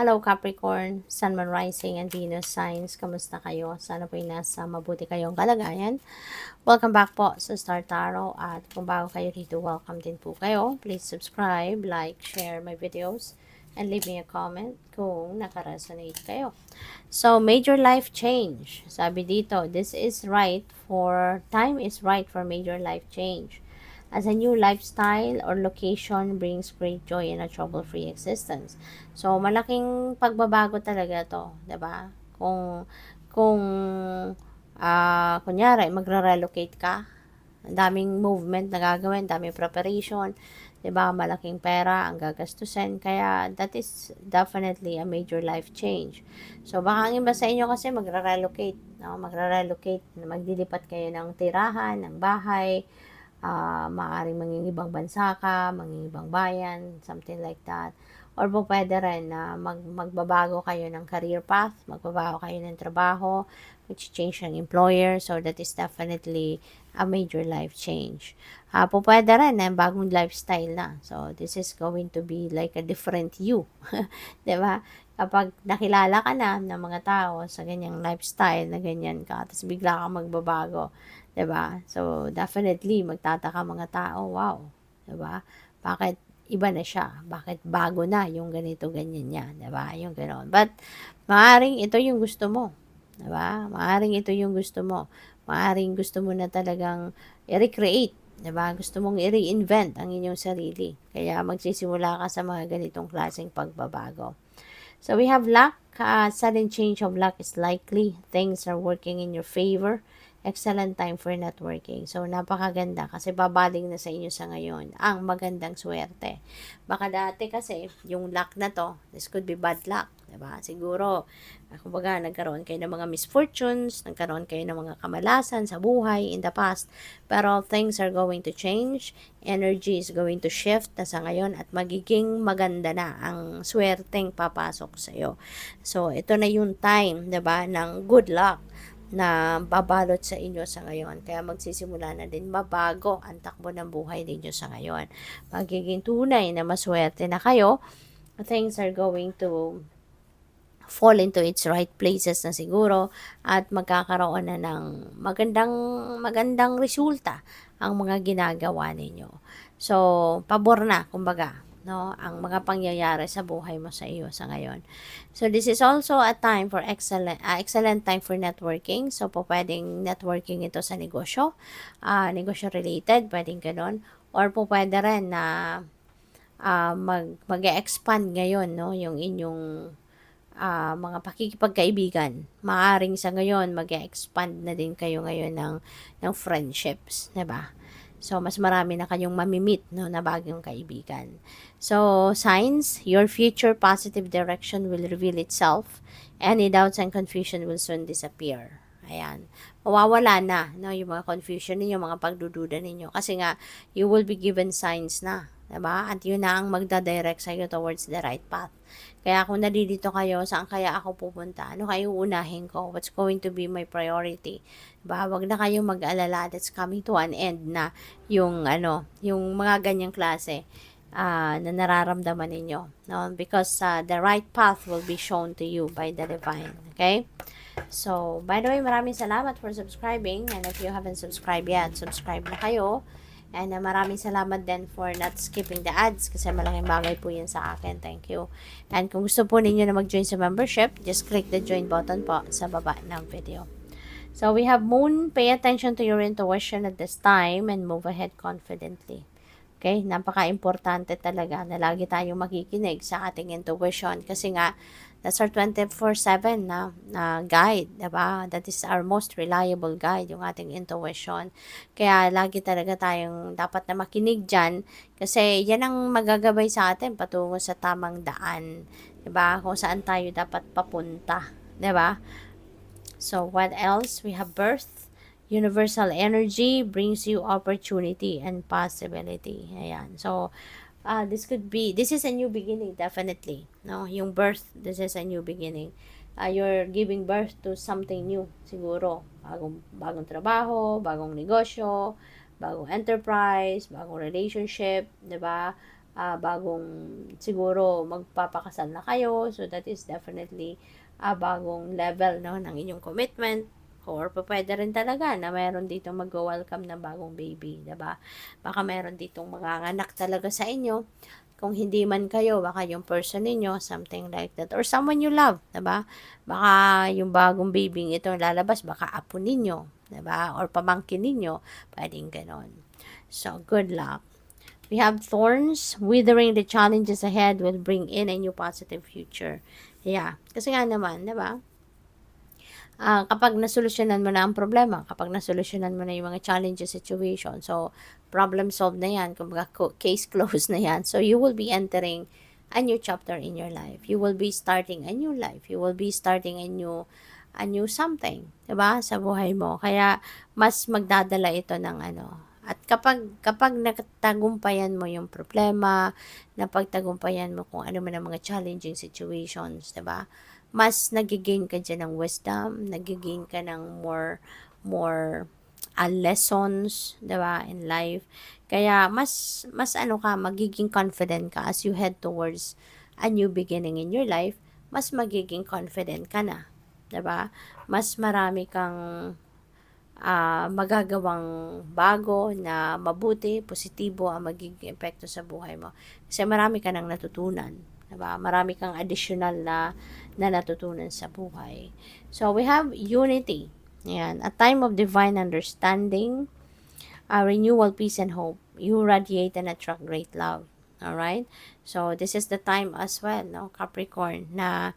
Hello Capricorn, Sun, Moon, Rising, and Venus signs. Kamusta kayo? Sana po'y nasa mabuti kayong kalagayan. Welcome back po sa Star Tarot. At kung bago kayo dito, welcome din po kayo. Please subscribe, like, share my videos, and leave me a comment kung nakaresonate kayo. So, major life change. Sabi dito, this is right for, time is right for major life change. As a new lifestyle or location brings great joy in a trouble-free existence. So, malaking pagbabago talaga to, 'di ba? Kung kunyari magre-relocate ka, ang daming movement na gagawin, daming preparation, 'di ba? Malaking pera ang gagastusin, kaya that is definitely a major life change. So, baka ang iba sa inyo kasi magre-relocate, no? Magre-relocate, maglilipat kayo ng tirahan, ng bahay, maaaring mangingibang bansa ka, mangingibang bayan, something like that. Or po pwede rin na magbabago kayo ng career path, magbabago kayo ng trabaho, change ng employer. So, that is definitely a major life change. Po pwede rin na bagong lifestyle na. So, this is going to be like a different you. Diba? Kapag nakilala ka na ng mga tao sa ganyang lifestyle na ganyan ka, tapos bigla kang magbabago, 'di ba? So, definitely magtataka mga tao, wow, 'di ba? Bakit iba na siya? Bakit bago na yung ganito ganyan niya, 'di ba? Yung gano'n. But maaring ito yung gusto mo, 'di ba? Maaring ito yung gusto mo. Maaring gusto mo na talagang i-recreate, 'di ba? Gusto mong i-reinvent ang inyong sarili. Kaya magsisimula ka sa mga ganitong klaseng pagbabago. So we have luck. Sudden change of luck is likely. Things are working in your favor. Excellent time for networking. So, napakaganda kasi babaling na sa inyo sa ngayon ang magandang swerte. Baka dati kasi, yung luck na to, this could be bad luck. Diba? Siguro, kumbaga, nagkaroon kayo ng mga misfortunes, nagkaroon kayo ng mga kamalasan sa buhay in the past. Pero things are going to change. Energy is going to shift na sa ngayon at magiging maganda na ang swerteng papasok sa iyo. So, ito na yung time, 'di ba, ng good luck na babalot sa inyo sa ngayon. Kaya magsisimula na din mabago ang takbo ng buhay ninyo sa ngayon. Magiging tunay na maswerte na kayo. Things are going to fall into its right places na siguro at magkakaroon na ng magandang resulta ang mga ginagawa ninyo. So, pabor na, kumbaga, no, ang mga pangyayari sa buhay mo sa iyo sa ngayon. So, this is also a time for excellent time for networking. So, po pwedeng networking ito sa negosyo, negosyo related, pwedeng ganun. Or po pwede rin na mag-expand ngayon, no, yung inyong mga pakikipagkaibigan. Maaring sa ngayon, mag-expand na din kayo ngayon ng friendships, 'di ba? So, mas marami na kayong mamimit, no, na bagong kaibigan. So, signs, your future positive direction will reveal itself. Any doubts and confusion will soon disappear. Ayan. Mawawala na, no, yung mga confusion ninyo, mga pagdududa ninyo. Kasi nga, you will be given signs na. Diba? At yun na ang magdadirect sa'yo towards the right path. Kaya kung nalilito kayo, saan kaya ako pupunta? Ano kayo unahin ko? What's going to be my priority? Diba? Huwag na kayong mag-alala. That's coming to an end na yung, yung mga ganyang klase na nararamdaman ninyo. No? Because the right path will be shown to you by the divine. Okay? So, by the way, maraming salamat for subscribing. And if you haven't subscribed yet, subscribe na kayo. And maraming salamat din for not skipping the ads kasi malaking bagay po yan sa akin. Thank you. And kung gusto po ninyo na mag-join sa membership, just click the join button po sa baba ng video. So, we have Moon. Pay attention to your intuition at this time and move ahead confidently. Okay? Napaka-importante talaga na lagi tayong makikinig sa ating intuition kasi nga, that's our 24/7 na guide, diba? That is our most reliable guide, yung ating intuition. Kaya lagi talaga tayong dapat na makinig dyan kasi yan ang magagabay sa atin patungo sa tamang daan, diba? Kung saan tayo dapat papunta, diba? So, what else? We have birth. Universal energy brings you opportunity and possibility. Ayan. So, this is a new beginning, definitely. No, yung birth, this is a new beginning. You're giving birth to something new, siguro. Bagong trabaho, bagong negosyo, bagong enterprise, bagong relationship, 'di ba? bagong siguro magpapakasal na kayo. So that is definitely bagong level, no, ng inyong commitment. Or pwede rin talaga na mayroon ditong mag-welcome ng bagong baby, diba? Baka mayroon ditong manganganak talaga sa inyo. Kung hindi man kayo, baka yung person ninyo, something like that. Or someone you love, diba? Baka yung bagong baby ito lalabas, baka apo ninyo, diba? Or pamangkin ninyo, pwedeng ganon. So, good luck. We have thorns. Withering the challenges ahead will bring in a new positive future. Yeah. Kasi nga naman, diba? Kapag nasolusyonan mo na ang problema, kapag nasolusyonan mo na yung mga challenges situation, so, problem solved na yan, kumbaga case closed na yan. So, you will be entering a new chapter in your life. You will be starting a new life. You will be starting a new something, 'di ba? Sa buhay mo. Kaya mas magdadala ito ng ano. At kapag natagumpayan mo yung problema, napagtagumpayan mo kung ano man ang mga challenging situations, 'di ba? Mas nagigain ka dyan ng wisdom, nagigain ka ng more lessons, 'di ba, in life. Kaya mas ano ka, magiging confident ka as you head towards a new beginning in your life, mas magiging confident ka na, 'di ba? Mas marami kang magagawang bago na mabuti, positibo ang magiging epekto sa buhay mo. Kasi marami ka nang natutunan, 'di ba? Marami kang additional na natutunan sa buhay. So we have unity. Yan, a time of divine understanding, renewal, peace, and hope. You radiate and attract great love. All right? So, this is the time as well, no, Capricorn, na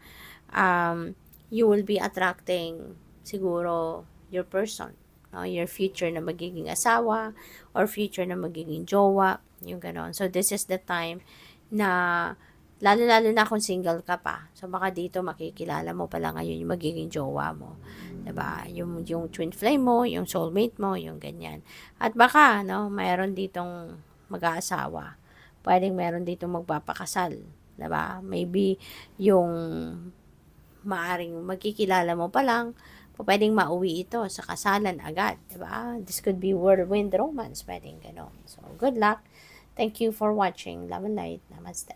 you will be attracting siguro your person, no, your future na magiging asawa or future na magiging jowa, yung ganon. So, this is the time na lalo-lalo na kung single ka pa. So, baka dito makikilala mo pala ngayon yung magiging jowa mo. 'Di ba? Yung twin flame mo, yung soulmate mo, yung ganyan. At baka, no, mayroon ditong mag-aasawa. Pwedeng mayroon ditong magpapakasal. 'Di ba? Maybe yung maaring magkikilala mo pa lang, pwedeng mauwi ito sa kasalan agad. 'Di ba? This could be whirlwind romance. Pwedeng ganon. So, good luck. Thank you for watching. Love and light. Namaste.